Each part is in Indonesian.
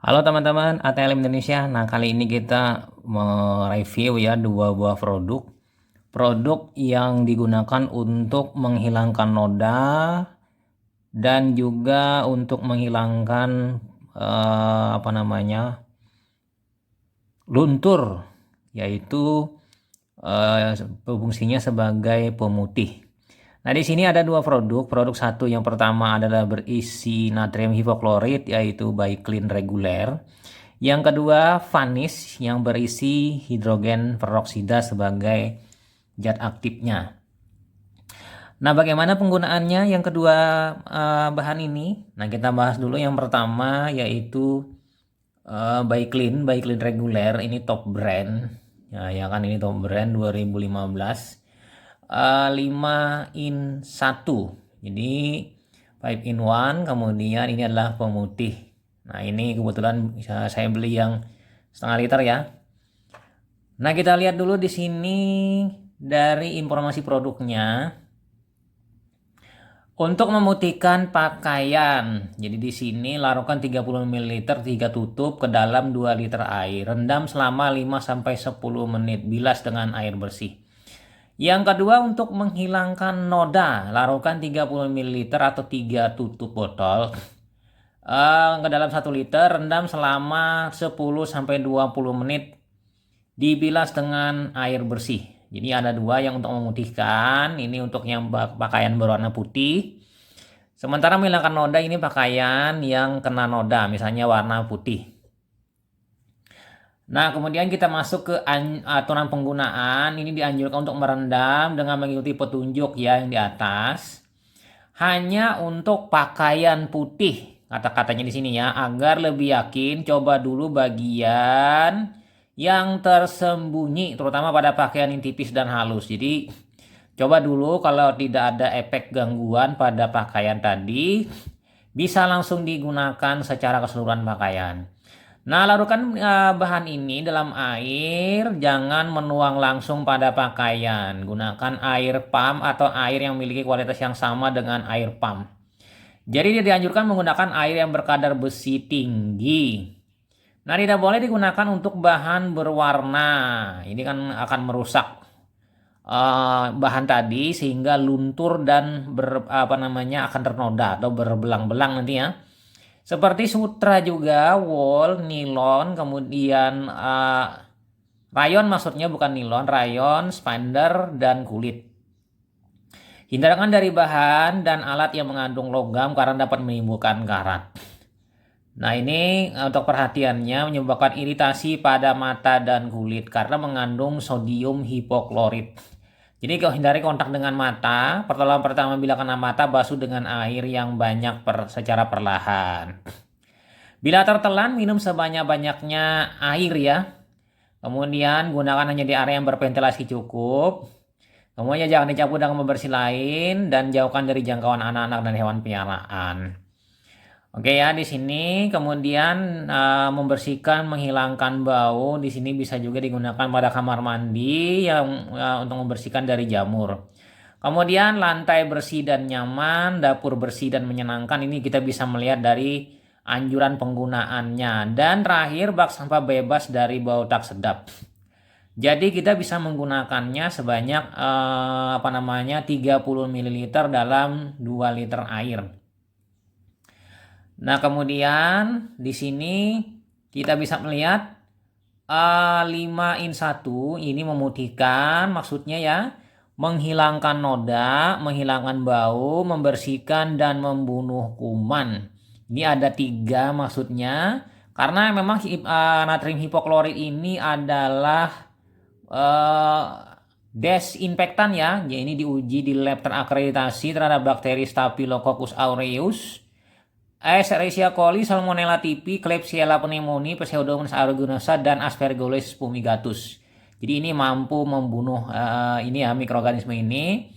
Halo teman-teman ATLM Indonesia. Nah, kali ini kita mereview ya dua buah produk. Produk yang digunakan untuk menghilangkan noda dan juga untuk menghilangkan luntur, yaitu eh, fungsinya sebagai pemutih. Nah, di sini ada dua produk. Produk satu yang pertama adalah berisi natrium hipoklorit, yaitu Biclean reguler. Yang kedua, Vanis yang berisi hidrogen peroksida sebagai zat aktifnya. Nah, bagaimana penggunaannya yang kedua bahan ini? Nah, kita bahas dulu yang pertama, yaitu Biclean reguler. Ini top brand. Ya kan, ini top brand 2015. 5 in 1. Jadi 5 in 1, kemudian ini adalah pemutih. Nah, ini kebetulan saya beli yang setengah liter ya. Nah, kita lihat dulu di sini dari informasi produknya. Untuk memutihkan pakaian. Jadi di sini larutkan 30 ml 3 tutup ke dalam 2 liter air. Rendam selama 5 sampai 10 menit. Bilas dengan air bersih. Yang kedua, untuk menghilangkan noda, larutkan 30 ml atau 3 tutup botol ke dalam 1 liter, rendam selama 10 sampai 20 menit. Dibilas dengan air bersih. Jadi ada dua yang untuk memutihkan, ini untuk yang pakaian berwarna putih. Sementara menghilangkan noda ini pakaian yang kena noda, misalnya warna putih. Nah, kemudian kita masuk ke aturan penggunaan. Ini dianjurkan untuk merendam dengan mengikuti petunjuk ya yang di atas. Hanya untuk pakaian putih, kata-katanya di sini ya, agar lebih yakin coba dulu bagian yang tersembunyi, terutama pada pakaian yang tipis dan halus. Jadi coba dulu, kalau tidak ada efek gangguan pada pakaian tadi, bisa langsung digunakan secara keseluruhan pakaian. Nah, larutkan bahan ini dalam air, jangan menuang langsung pada pakaian. Gunakan air pump atau air yang memiliki kualitas yang sama dengan air pump. Jadi dianjurkan menggunakan air yang berkadar besi tinggi. Nah, tidak boleh digunakan untuk bahan berwarna. Ini kan akan merusak bahan tadi sehingga luntur dan akan ternoda atau berbelang-belang nanti ya. Seperti sutra juga, wool, nilon, kemudian rayon, maksudnya bukan nilon, rayon, spender, dan kulit. Hindarkan dari bahan dan alat yang mengandung logam karena dapat menimbulkan karat. Nah, ini untuk perhatiannya, menyebabkan iritasi pada mata dan kulit karena mengandung sodium hipoklorit. Jadi kalau hindari kontak dengan mata, pertolongan pertama bila kena mata, basuh dengan air yang banyak secara perlahan. Bila tertelan, minum sebanyak-banyaknya air ya. Kemudian gunakan hanya di area yang berventilasi cukup. Kemudian jangan dicampur dengan pembersih lain dan jauhkan dari jangkauan anak-anak dan hewan peliharaan. Oke ya, di sini kemudian membersihkan, menghilangkan bau. Di sini bisa juga digunakan pada kamar mandi yang untuk membersihkan dari jamur. Kemudian lantai bersih dan nyaman, dapur bersih dan menyenangkan. Ini kita bisa melihat dari anjuran penggunaannya. Dan terakhir, bak sampah bebas dari bau tak sedap. Jadi kita bisa menggunakannya sebanyak 30 ml dalam 2 liter air. Nah, kemudian di sini kita bisa melihat 5 in 1 ini memutihkan, maksudnya ya, menghilangkan noda, menghilangkan bau, membersihkan dan membunuh kuman. Ini ada 3 maksudnya, karena memang natrium hipoklorit ini adalah desinfektan ya. Jadi ini diuji di lab terakreditasi terhadap bakteri Staphylococcus aureus, Escherichia coli, Salmonella typhi, Klebsiella pneumoniae, Pseudomonas aeruginosa, dan Aspergillus fumigatus. Jadi ini mampu membunuh ini ya, mikroorganisme ini.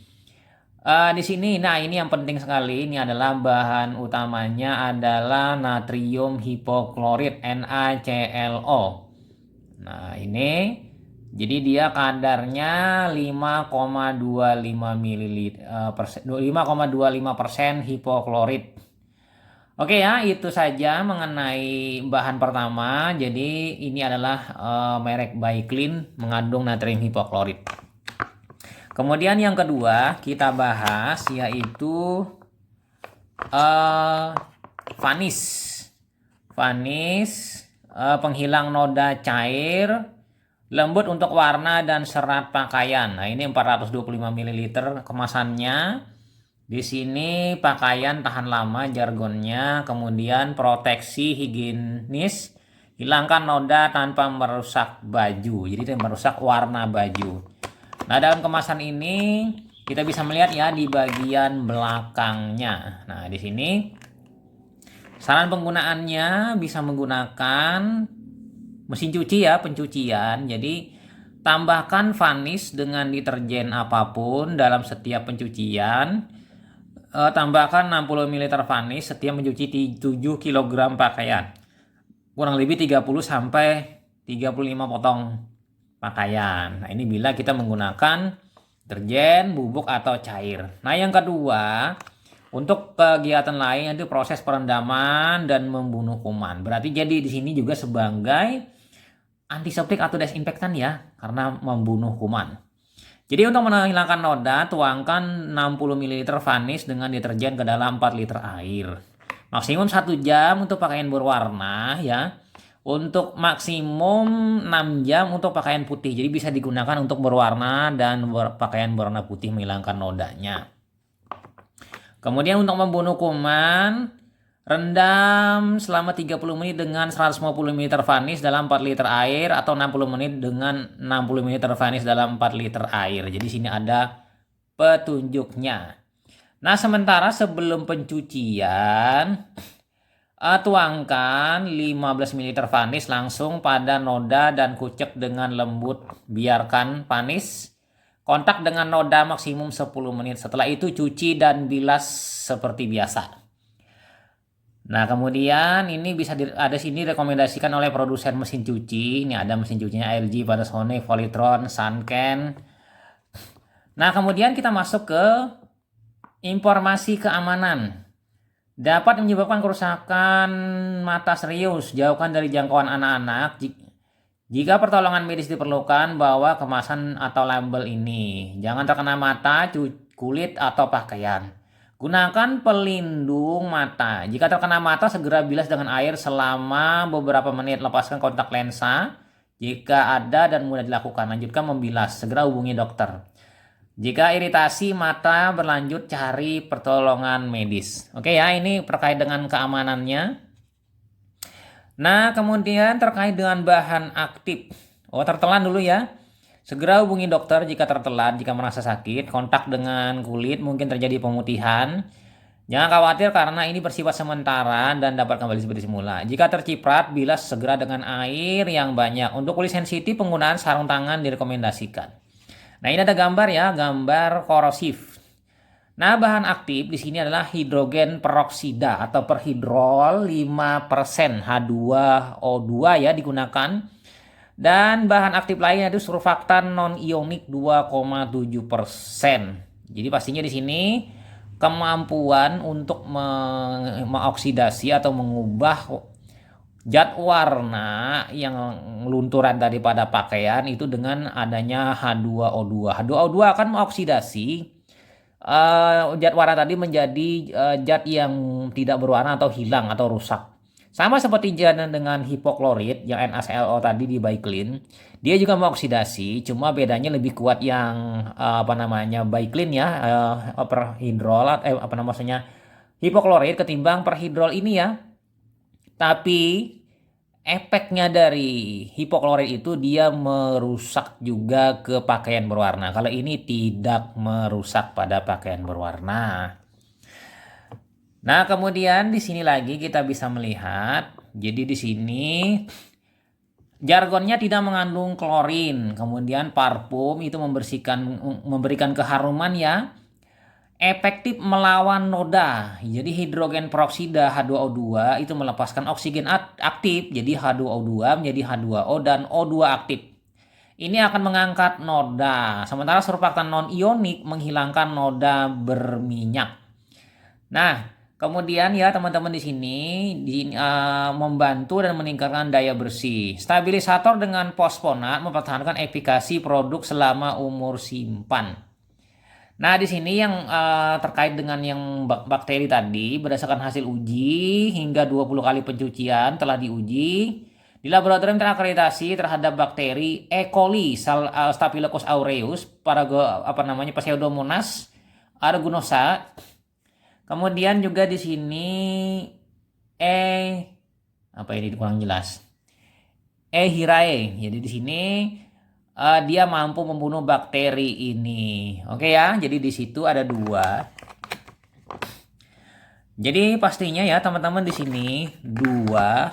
Di sini, nah ini yang penting sekali. Ini adalah bahan utamanya adalah natrium hipoklorit NaClO. Nah ini, jadi dia kadarnya 5,25 ml, 5,25% hipoklorit. Oke ya, itu saja mengenai bahan pertama. Jadi ini adalah merek Baiklin mengandung natrium hipoklorit. Kemudian yang kedua kita bahas yaitu uh, Vanis. Vanis penghilang noda cair, lembut untuk warna dan serat pakaian. Nah, ini 425 ml kemasannya. Di sini pakaian tahan lama jargonnya, kemudian proteksi higienis, hilangkan noda tanpa merusak baju. Jadi itu merusak warna baju. Nah, dalam kemasan ini kita bisa melihat ya di bagian belakangnya. Nah, di sini saran penggunaannya bisa menggunakan mesin cuci ya, pencucian. Jadi tambahkan Vanis dengan deterjen apapun dalam setiap pencucian. Tambahkan 60 ml Vanis setiap mencuci 7 kg pakaian. Kurang lebih 30 sampai 35 potong pakaian. Nah, ini bila kita menggunakan deterjen, bubuk atau cair. Nah, yang kedua, untuk kegiatan lain itu proses perendaman dan membunuh kuman. Berarti jadi di sini juga sebagai antiseptik atau desinfektan ya, karena membunuh kuman. Jadi untuk menghilangkan noda, tuangkan 60 ml Vanis dengan deterjen ke dalam 4 liter air. Maksimum 1 jam untuk pakaian berwarna ya. Untuk maksimum 6 jam untuk pakaian putih. Jadi bisa digunakan untuk berwarna dan pakaian berwarna putih menghilangkan nodanya. Kemudian untuk membunuh kuman, rendam selama 30 menit dengan 150 ml Vanis dalam 4 liter air atau 60 menit dengan 60 ml Vanis dalam 4 liter air. Jadi sini ada petunjuknya. Nah, sementara sebelum pencucian, tuangkan 15 ml Vanis langsung pada noda dan kucek dengan lembut. Biarkan Vanis kontak dengan noda maksimum 10 menit. Setelah itu cuci dan bilas seperti biasa. Nah, kemudian ini bisa ada sini rekomendasikan oleh produsen mesin cuci. Ini ada mesin cucinya LG, Panasonic, Polytron, Sanken. Nah, kemudian kita masuk ke informasi keamanan. Dapat menyebabkan kerusakan mata serius. Jauhkan dari jangkauan anak-anak. Jika pertolongan medis diperlukan, bawa kemasan atau label ini. Jangan terkena mata, kulit, atau pakaian. Gunakan pelindung mata. Jika terkena mata, segera bilas dengan air selama beberapa menit. Lepaskan kontak lensa jika ada dan mudah dilakukan. Lanjutkan membilas. Segera hubungi dokter. Jika iritasi mata berlanjut, cari pertolongan medis. Oke ya, ini terkait dengan keamanannya. Nah, kemudian terkait dengan bahan aktif. Tertelan dulu ya. Segera hubungi dokter jika tertelan, jika merasa sakit, kontak dengan kulit, mungkin terjadi pemutihan. Jangan khawatir karena ini bersifat sementara dan dapat kembali seperti semula. Jika terciprat, bilas segera dengan air yang banyak. Untuk kulit sensitif, penggunaan sarung tangan direkomendasikan. Nah, ini ada gambar ya, gambar korosif. Nah, bahan aktif di sini adalah hidrogen peroksida atau perhidrol 5% H2O2 ya digunakan. Dan bahan aktif lainnya itu surfaktan non-ionik 2,7%. Jadi pastinya di sini kemampuan untuk mengoksidasi atau mengubah zat warna yang lunturan daripada pakaian itu dengan adanya H2O2. H2O2 akan mengoksidasi zat warna tadi menjadi zat yang tidak berwarna atau hilang atau rusak. Sama seperti dengan hipoklorit yang NaClO tadi di Baiklin, dia juga mengoksidasi, cuma bedanya lebih kuat yang Baiklin ya, perhidrol maksudnya hipoklorit ketimbang perhidrol ini ya. Tapi efeknya dari hipoklorit itu dia merusak juga ke pakaian berwarna. Kalau ini tidak merusak pada pakaian berwarna. Nah, kemudian di sini lagi kita bisa melihat, jadi di sini jargonnya tidak mengandung klorin, kemudian parfum itu memberikan keharuman ya, efektif melawan noda. Jadi hidrogen peroksida H2O2 itu melepaskan oksigen aktif, jadi H2O2 menjadi H2O dan O2 aktif. Ini akan mengangkat noda, sementara surfaktan non-ionik menghilangkan noda berminyak. Nah, Kemudian ya teman-teman di sini membantu dan meningkatkan daya bersih. Stabilisator dengan fosfonat mempertahankan efikasi produk selama umur simpan. Nah, di sini yang terkait dengan yang bakteri tadi, berdasarkan hasil uji hingga 20 kali pencucian telah diuji di laboratorium terakreditasi terhadap bakteri E. coli, Staphylococcus aureus, Pseudomonas aeruginosa. Kemudian juga di sini apa ini kurang jelas. Hierae. Jadi di sini dia mampu membunuh bakteri ini. Oke ya, jadi di situ ada 2. Jadi pastinya ya teman-teman di sini dua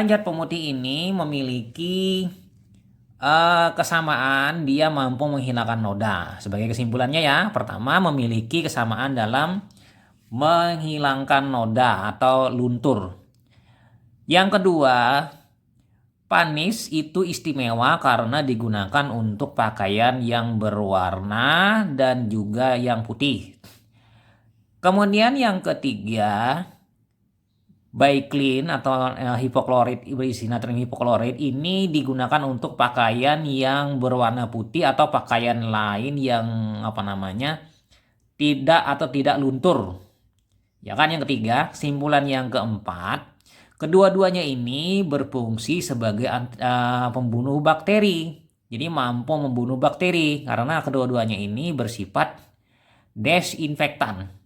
zat pemutih ini memiliki kesamaan, dia mampu menghilangkan noda. Sebagai kesimpulannya ya, pertama memiliki kesamaan dalam menghilangkan noda atau luntur. Yang kedua, panis itu istimewa karena digunakan untuk pakaian yang berwarna dan juga yang putih. Kemudian yang ketiga, Baiklin atau hipoklorit berisi natrium hipoklorit ini digunakan untuk pakaian yang berwarna putih atau pakaian lain yang tidak luntur. Ya kan, yang ketiga. Kesimpulan yang keempat, kedua-duanya ini berfungsi sebagai pembunuh bakteri. Jadi mampu membunuh bakteri karena kedua-duanya ini bersifat desinfektan.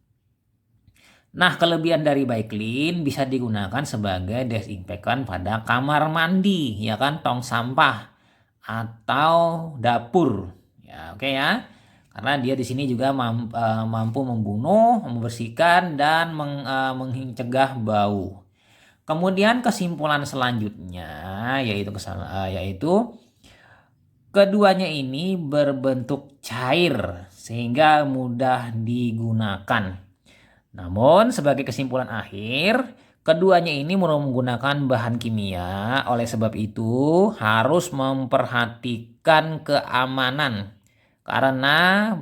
Nah, kelebihan dari Baiklin bisa digunakan sebagai desinfektan pada kamar mandi, ya kan, tong sampah atau dapur. Ya, oke ya. Karena dia di sini juga mampu membunuh, membersihkan dan mencegah bau. Kemudian kesimpulan selanjutnya yaitu keduanya ini berbentuk cair sehingga mudah digunakan. Namun sebagai kesimpulan akhir, keduanya ini menggunakan bahan kimia, oleh sebab itu harus memperhatikan keamanan karena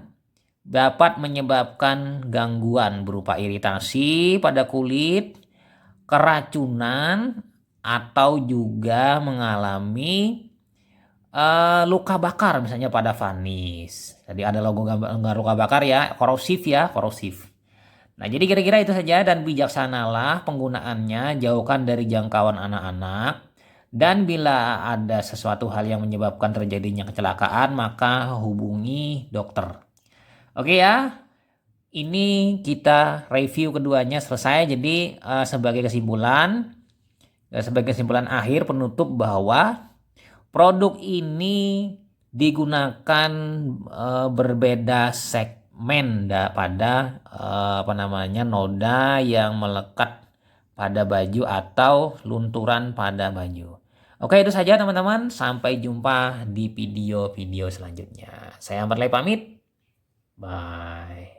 dapat menyebabkan gangguan berupa iritasi pada kulit, keracunan, atau juga mengalami luka bakar misalnya pada vanis. Jadi ada logo gambar luka bakar ya, korosif. Nah, jadi kira-kira itu saja, dan bijaksanalah penggunaannya, jauhkan dari jangkauan anak-anak. Dan bila ada sesuatu hal yang menyebabkan terjadinya kecelakaan, maka hubungi dokter. Oke ya, ini kita review keduanya selesai. Jadi sebagai kesimpulan akhir penutup bahwa produk ini digunakan berbeda segmen pada noda yang melekat pada baju atau lunturan pada baju. Oke, itu saja teman-teman. Sampai jumpa di video-video selanjutnya. Saya Ambarlay pamit. Bye.